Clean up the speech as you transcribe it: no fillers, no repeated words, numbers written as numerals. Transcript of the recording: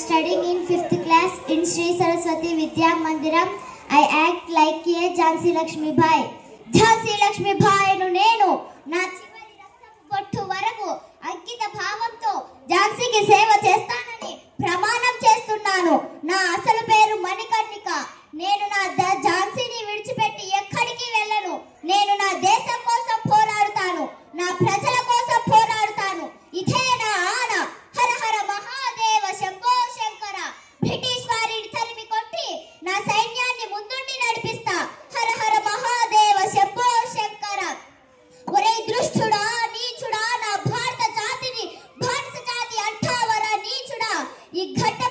studying in 5th class in Sri Saraswati Vidya Mandiram. I act like a Jhansi Lakshmi Bai. Jhansi Lakshmi Bai nu nenu na చివరి రక్తపు బొట్టు వరకు అంకిత భావంతో ఝాన్సీకి సేవ చేస్తానని ప్రమాణం చేస్తున్నాను. నా అసలు పేరు మణికర్ణిక. నేను నా ఝాన్సీని విడిచిపెట్టి ఎక్కడికి వెళ్ళను. నేను నా దేశం కోసం పోరాడుతాను, నా ప్రజల కోసం పోరాడుతాను. ఇదే నా ఆన. హర హర మహాదేవ శంభో శంకర. బ్రిటిష్ వారిని తరిమి కొట్టి నా సైన్యాన్ని ముందుండి నడిపిస్తా. హర హర మహాదేవ శంభో శంకర. ఒరే దృష్టుడా, నీచుడా, నా భారత జాతిని బానిస జాతి అంటావరా నీచుడా. ఈ ఘట్ట